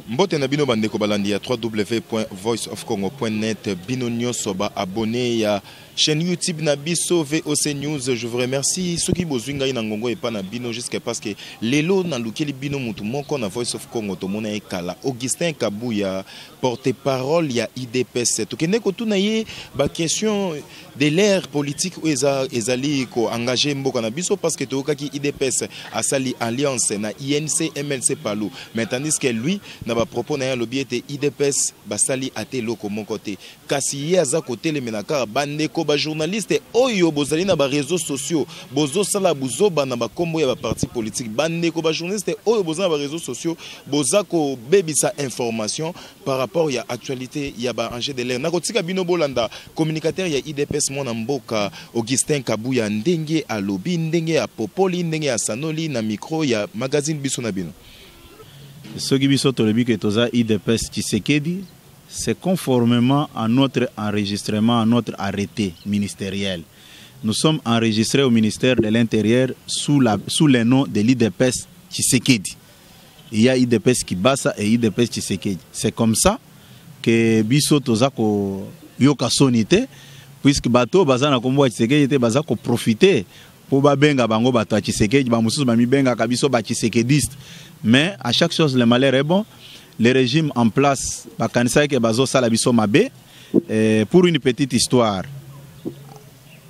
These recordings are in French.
Mbote na bino bandeko balandi ya www.voiceofcongo.net bino nyoso ba abonné ya chaîne YouTube na biso VOC News. Je vous remercie ceux qui bozwinga ina ngongo epa na bino jusqu'à parce que lelo na lukeli bino mutu moko na Voice of Congo to mona ekala Augustin Kabuya porte-parole ya IDPS. Tokende ko tuna ye ba question de l'ère politique où ezali ko engagé mboka na biso parce que tokaki IDPS asali alliance na INC MLC Palou. Mais tandis que lui na ba propos na lobby était IDPS basali ate loko mon côté. Kasi ye aza côté le menaka bandeko ba journaliste oyo bozali na ba réseaux sociaux bozo sala buzoba na ba kombo ya ba parti politique bandeko ba journaliste oyo bozali na ba réseaux sociaux bozako bebisa information par rapport ya actualité ya ba enjeu de l'air. Na kotika bino bolanda communicateur ya IDPS mona mboka Augustin Kabuya ndenge a lobby ndenge a popoli ndenge a sanoli na micro ya magazine biso na bino. Ce qui biso tolobi que toza IDPS Tshisekedi, c'est conformément à notre enregistrement, à notre arrêté ministériel. Nous sommes enregistrés au ministère de l'Intérieur sous le nom de l'IDPS Tshisekedi. Il y a IDPS Kibasa et IDPS Tshisekedi. C'est comme ça que biso toza ko yoka sonité, puisque bato bazana kombo Tshisekedi était baza ko profiter pour babenga bango bato Tshisekedi, ba mususu ba mi benga kabiso ba Tshisekediste. Mais à chaque chose le malheur est bon. Le régime en place, pour une petite histoire,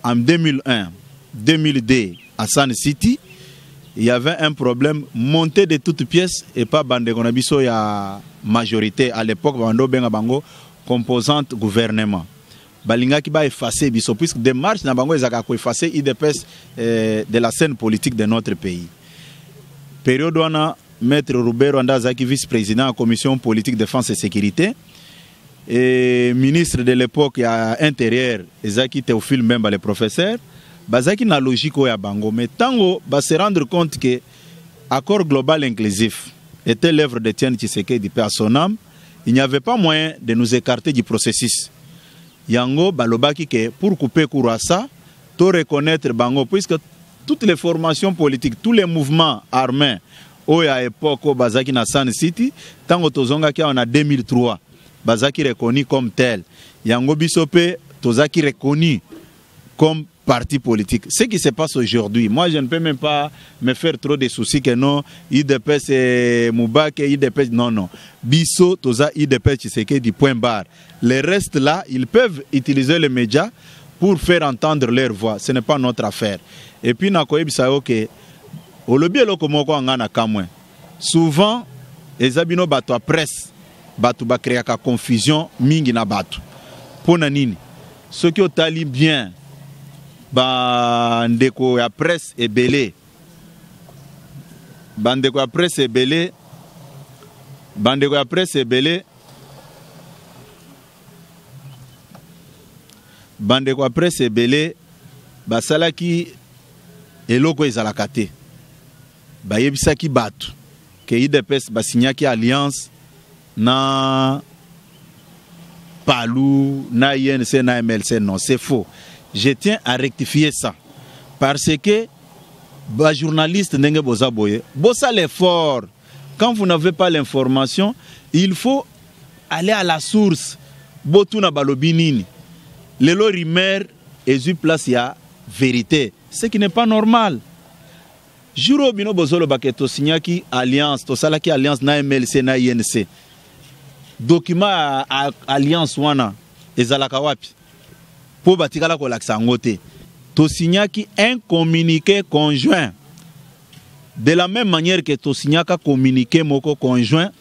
en 2001, 2002, à San City, il y avait un problème monté de toutes pièces et pas Bandegonabiso, il y a majorité à l'époque, Bango, composante gouvernement. Balinga qui va effacer Biso, puisque des marches n'a pas effacer IDPS de la scène politique de notre pays. Période où on a Maître Roubert Andazaki, vice-président de la commission politique défense et sécurité, et ministre de l'époque à intérieur, Ezaki Théophile Memba, le professeur, Bazaki na logique au Bango. Mais tango va se rendre compte que l'accord global inclusif était l'œuvre de Tian Tshisekedi à son âme, il n'y avait pas moyen de nous écarter du processus. Yango balobaki que pour couper Kourassa, to reconnaître Bango, puisque toutes les formations politiques, tous les mouvements armés, à l'époque au Bazaki na San City, tango tozonga ki en 2003, Bazaki reconnu comme tel. Yango Bisope, Tozaki reconnu comme parti politique. Ce qui se passe aujourd'hui, moi je ne peux même pas me faire trop de soucis que non, IDPS et Moubak, IDPS, non. Biso, Toza, IDPS, Tshisekedi du point barre. Les restes là, ils peuvent utiliser les médias pour faire entendre leur voix. Ce n'est pas notre affaire. Et puis, souvent, les abino bato à presse, bato ba créer ka confusion mingi na bato. Pona nini? Ceux qui ont tali bien, bandeko ya presse et belé, bandeko ya presse et belé, bandeko ya presse et belé, bandeko ya presse et belé, basalaki eloko ezalakate. Bayebisaki batu que IDPS basignaki alliance na Palou, na INC, na MLC. Non, c'est faux. Je tiens à rectifier ça. Parce que les journalistes n'engagent pas boye. Bossa l'effort. Quand vous n'avez pas l'information, il faut aller à la source. Botuna balobinini. Lelo rimer et place ya vérité. Ce qui n'est pas normal. Juro bino bozolo baketo signaki alliance, to salaki alliance na MLC na INC. Document alliance wana ezalaka wapi? Po batikala ko laksa ngote. To signaki un communiqué conjoint. De la même manière que to signaka communiqué moko conjoint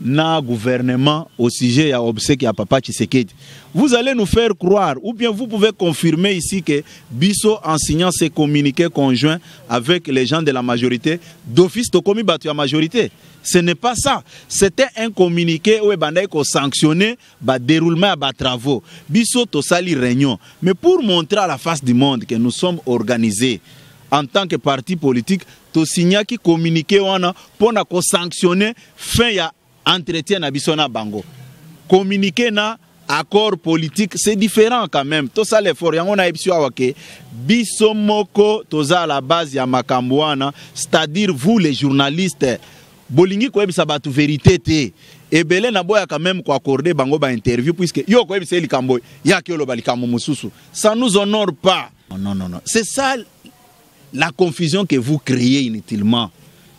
na gouvernement au sujet ya obsèque ya papa Tshisekedi. Vous allez nous faire croire, ou bien vous pouvez confirmer ici que Bisso, en signant ces communiqués conjoints avec les gens de la majorité, d'office to komi batu ya majorité. Ce n'est pas ça. C'était un communiqué où il faut sanctionner le déroulement des travaux. Bisso to sali réunion. Mais pour montrer à la face du monde que nous sommes organisés en tant que parti politique, to signa qui communiqué wana pour sanctionner fin ya entretien na biso na bango. Communiquer na accord politique, c'est différent quand même. Tout ça l'effort, on a que biso moko toza à la base ya makamboana, c'est-à-dire vous les journalistes, bolingi ko ebisa batu vérité te. et belé na boya quand même ko accorder bango ba interview puisque yo ko ebise likambo ya ke lo balikambo mususu. Ça nous honore pas. Non non non. C'est ça la confusion que vous créez inutilement.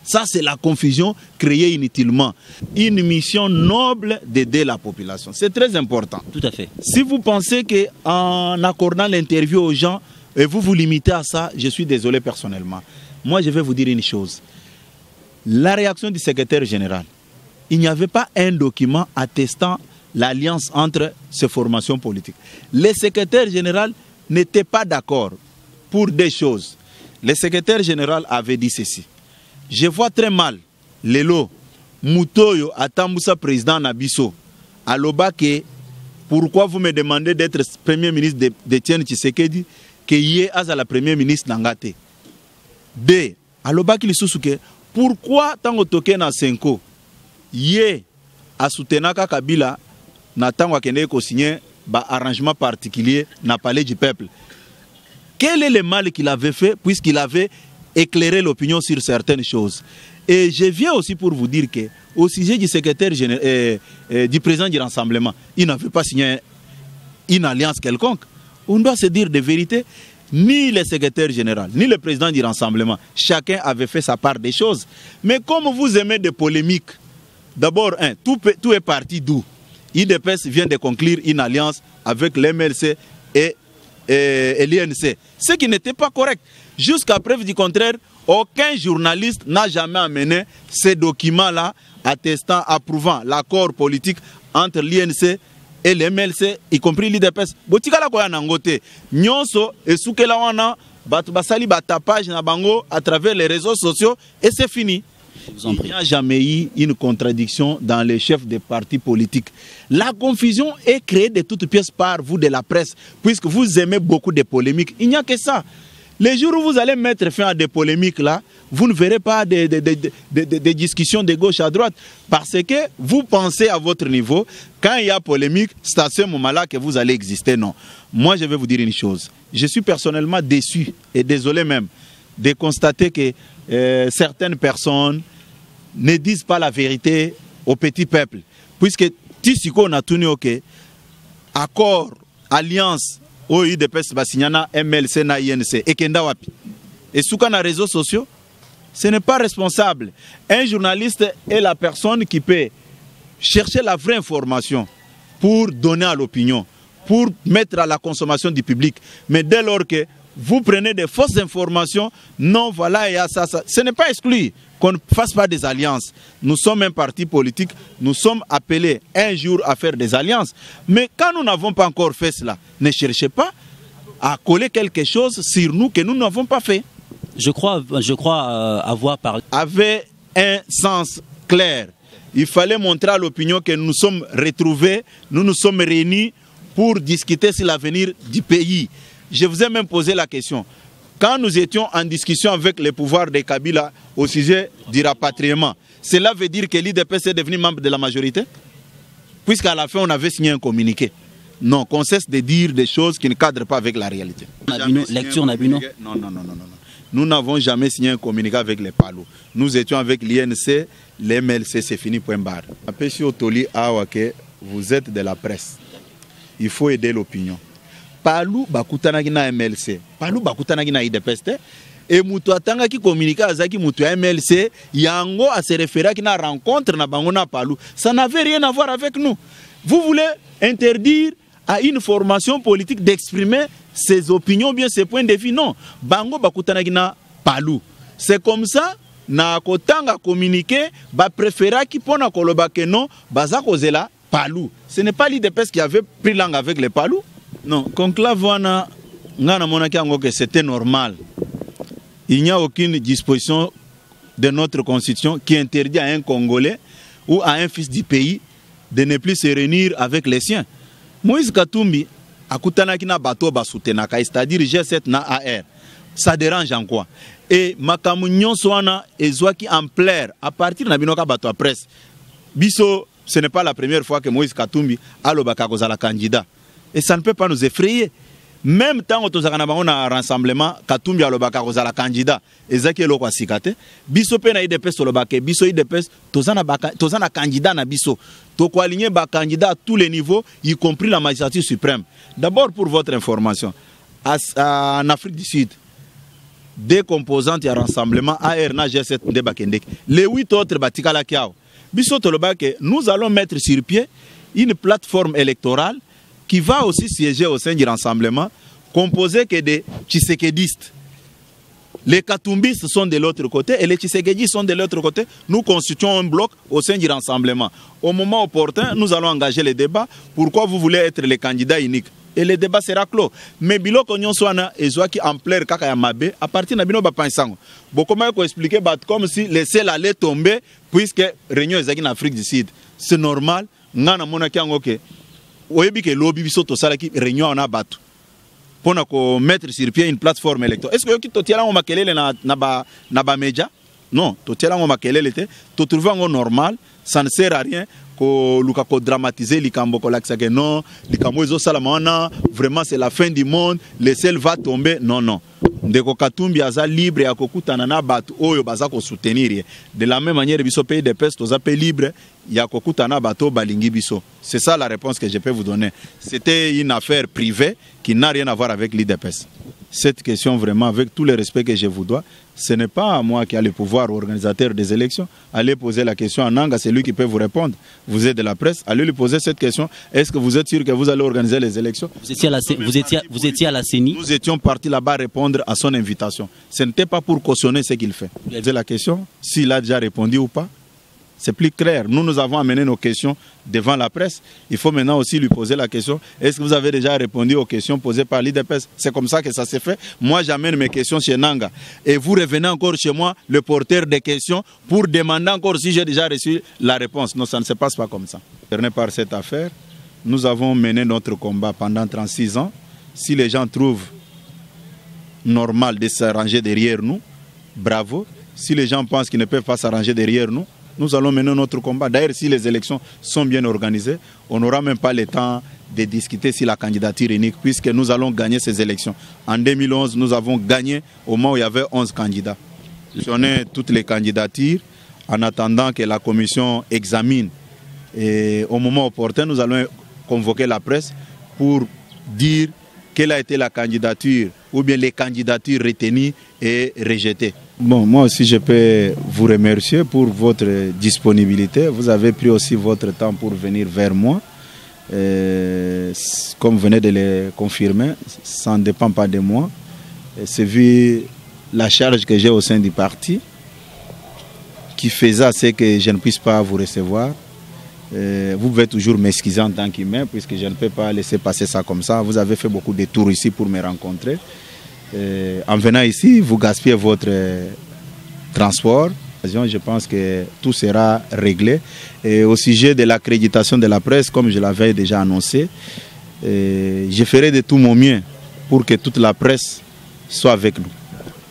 Ça, c'est la confusion créée inutilement. Une mission noble d'aider la population. C'est très important. Tout à fait. Si vous pensez qu'en accordant l'interview aux gens, et vous vous limitez à ça, je suis désolé personnellement. Moi, je vais vous dire une chose. La réaction du secrétaire général, il n'y avait pas un document attestant l'alliance entre ces formations politiques. Le secrétaire général n'était pas d'accord pour des choses. Le secrétaire général avait dit ceci. Je vois très mal Lelo Mutoyo Atambusa président Nabiso aloba que pourquoi vous me demandez d'être premier ministre d'Etienne Tshisekedi que yé aza la premier ministre Nangate. B aloba ki lisusuke pourquoi tango toke na Senko yé a soutenaka Kabila na tango akende ko signer ba arrangement particulier na palais du peuple. Quel est le mal qu'il avait fait puisqu'il avait éclairer l'opinion sur certaines choses. Et je viens aussi pour vous dire que au sujet du secrétaire général, du président du Rassemblement, il n'avait pas signé une alliance quelconque. On doit se dire de vérité. Ni le secrétaire général, ni le président du Rassemblement, chacun avait fait sa part des choses. Mais comme vous aimez des polémiques, d'abord, tout est parti d'où? IDPS vient de conclure une alliance avec l'MLC et l'INC. Ce qui n'était pas correct. Jusqu'à preuve du contraire, aucun journaliste n'a jamais amené ces documents-là attestant, approuvant l'accord politique entre l'INC et l'MLC, y compris l'IDPS. Botikala koya nangote. Nyonso et soukela wana basali batapage na bango à travers les réseaux sociaux et c'est fini. Il n'y a jamais eu une contradiction dans les chefs des partis politiques. La confusion est créée de toutes pièces par vous de la presse, puisque vous aimez beaucoup de polémiques. Il n'y a que ça. Les jours où vous allez mettre fin à des polémiques là, vous ne verrez pas des discussions de gauche à droite. Parce que vous pensez à votre niveau, quand il y a polémique, c'est à ce moment-là que vous allez exister. Non. Moi, je vais vous dire une chose. Je suis personnellement déçu et désolé même de constater que certaines personnes ne disent pas la vérité au petit peuple. Puisque Tissiko n'a tenu ok, accord, alliance, OIDPS Basignana, MLC, na INC, et Kenda Wapi. Et sous les réseaux sociaux, ce n'est pas responsable. Un journaliste est la personne qui peut chercher la vraie information pour donner à l'opinion, pour mettre à la consommation du public. Mais dès lors que vous prenez des fausses informations, non, voilà, et ça. Ce n'est pas exclu qu'on ne fasse pas des alliances. Nous sommes un parti politique, nous sommes appelés un jour à faire des alliances. Mais quand nous n'avons pas encore fait cela, ne cherchez pas à coller quelque chose sur nous que nous n'avons pas fait. Je crois avoir parlé. Avait un sens clair. Il fallait montrer à l'opinion que nous nous sommes retrouvés, nous nous sommes réunis pour discuter sur l'avenir du pays. Je vous ai même posé la question. Quand nous étions en discussion avec les pouvoirs de Kabila au sujet du rapatriement, cela veut dire que l'IDPS est devenu membre de la majorité? Puisqu'à la fin, on avait signé un communiqué. Non, qu'on cesse de dire des choses qui ne cadrent pas avec la réalité. Lecture Nabino. Non. Nous n'avons jamais signé un communiqué avec les Palou. Nous étions avec l'INC, l'MLC, c'est fini, point barre. Apesi Otoli Awake, vous êtes de la presse. Il faut aider l'opinion. Palou bakutanaki na MLC, Palou bakutanaki na IDPS et mutu atanga ki communiquer azaki mutu MLC yango a se référer ki na rencontre na bango na Palou. Ça n'avait rien à voir avec nous. Vous voulez interdire à une formation politique d'exprimer ses opinions, bien ses points de vue? Non. Bango bakutanaki na Palou. C'est comme ça na kotanga communiquer ba préféra ki pona koloba que non baza kozela Palou. Ce n'est pas l'IDPS qui avait pris langue avec les Palou. Non, conclave wana ngana monaki yango que c'était normal. Il n'y a aucune disposition de notre constitution qui interdit à un Congolais ou à un fils du pays de ne plus se réunir avec les siens. Moïse Katumbi akutanaki na bato basutenaka, c'est-à-dire G7 na AR. Ça dérange en quoi? Et makamu nyonso wana ezwaki ampleur à partir na binoka bato à presse. Biso, ce n'est pas la première fois que Moïse Katumbi alobaka kozala candidat. Et ça ne peut pas nous effrayer. même temps on a un rassemblement Katumbi alobaka kozala candidat ezaki eloko asikate biso pe na IDPS olobaka biso IDPS tozana candidat na biso to ko aligner ba candidat à tous les niveaux y compris la magistrature suprême. D'abord pour votre information en Afrique du Sud des composantes et rassemblement AR na G7 de Bakendek les 8 autres batikala kiao biso tolobaka nous allons mettre sur pied une plateforme électorale qui va aussi siéger au sein du rassemblement, composé que des Tshisekedistes. Les Katumbistes sont de l'autre côté et les Tshisekedistes sont de l'autre côté. Nous constituons un bloc au sein du rassemblement. Au moment opportun, nous allons engager les débats. Pourquoi vous voulez être les candidats uniques? Et le débat sera clos. Mais bilo konyon soana ezwaki ampleur kaka ya mabe à partir na bino ba pansango. Bokoma ko expliquer comme si les sel allait tomber puisque réunion ezaki en Afrique du Sud. C'est normal. Ngana mona kiango ke oyebi ke lobby biso to sala ki réunion na batu pona ko mettre sur pied une plateforme électorale. Est-ce que yoki to tiala ngo makelele na ba media? Non, to tiala ngo makelele te to trouver ngo normal, ça ne sert à rien ko luka ko dramatiser likambo ko laksa ke non, likambo ezo sala mana, vraiment c'est la fin du monde, le ciel va tomber. Non non. Ndeko Katumbi aza libre ya kokutana na batu oyo baza ko soutenir. De la même manière biso pays de peste toza pe libre ya kokutana bato balingi biso. C'est ça la réponse que je peux vous donner. C'était une affaire privée qui n'a rien à voir avec l'IDPS. Cette question vraiment avec tout le respect que je vous dois, ce n'est pas à moi qui a le pouvoir organisateur des élections. Allez poser la question à Nanga, c'est lui qui peut vous répondre. Vous êtes de la presse, allez lui poser cette question. Est-ce que vous êtes sûr que vous allez organiser les élections? Vous étiez à la CENI. Nous étions partis là-bas répondre à son invitation. Ce n'était pas pour cautionner ce qu'il fait. Vous avez la question, s'il a déjà répondu ou pas. C'est plus clair. Nous avons amené nos questions devant la presse. Il faut maintenant aussi lui poser la question. Est-ce que vous avez déjà répondu aux questions posées par l'IDPS? C'est comme ça que ça s'est fait. Moi, j'amène mes questions chez Nanga. Et vous revenez encore chez moi, le porteur des questions, pour demander encore si j'ai déjà reçu la réponse. Non, ça ne se passe pas comme ça. Par cette affaire, nous avons mené notre combat pendant 36 ans. Si les gens trouvent normal de s'arranger derrière nous, bravo. Si les gens pensent qu'ils ne peuvent pas s'arranger derrière nous, nous allons mener notre combat. D'ailleurs, si les élections sont bien organisées, on n'aura même pas le temps de discuter sur la candidature unique, puisque nous allons gagner ces élections. En 2011, nous avons gagné au moment où il y avait 11 candidats. On a toutes les candidatures en attendant que la commission examine. Et au moment opportun, nous allons convoquer la presse pour dire quelle a été la candidature ou bien les candidatures retenues et rejetées. Bon, moi aussi je peux vous remercier pour votre disponibilité. Vous avez pris aussi votre temps pour venir vers moi. Comme vous venez de le confirmer, ça ne dépend pas de moi. C'est vu la charge que j'ai au sein du parti qui faisait à ce que je ne puisse pas vous recevoir. Vous pouvez toujours m'excuser en tant qu'humain puisque je ne peux pas laisser passer ça comme ça. Vous avez fait beaucoup de tours ici pour me rencontrer. En venant ici, vous gaspillez votre transport. Je pense que tout sera réglé. Et au sujet de l'accréditation de la presse, comme je l'avais déjà annoncé, je ferai de tout mon mieux pour que toute la presse soit avec nous.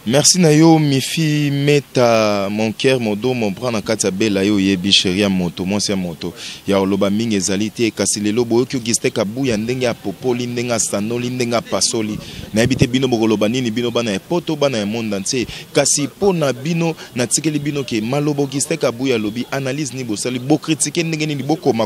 Merci Nayo, Mifi, Meta, mon cœur, mon dos, mon bras, na katabe, la yo yebi, chéria, moto, moi c'est moto. Ya oloba mingi ezalite, kasi le lobo, yo giste kabu, ya ndenga popo, lindenga sanoli, lindenga pasoli. Na ebite bino bogoloba nini, bino bana poto, bana mondanse. Kasi po na bino, na tikeli bino ke malobo giste kabu ya lobi, analyse ni bosali, bo critiquer ndenge ni bo koma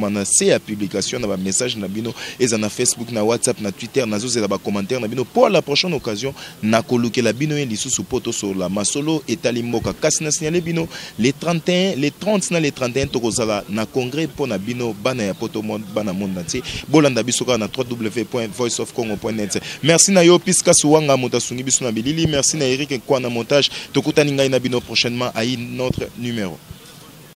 na se ya publication na ba message na bino, eza na Facebook, na WhatsApp, na Twitter, na zo za ba commentaire na bino. Pour la prochaine occasion, na koluke la bino yen lisusu poto sur la masolo etali mboka kasi na signalé bino les 31 les 30 na les 31 tokozala na congrès pour na bino bana ya poto bana monde entier bolanda biso na www.voiceofcongo.net. Merci na yo Piska Suwanga motasungi biso na bilili. Merci na Eric Kwa na montage. Tokutani ngai na bino prochainement à notre numéro.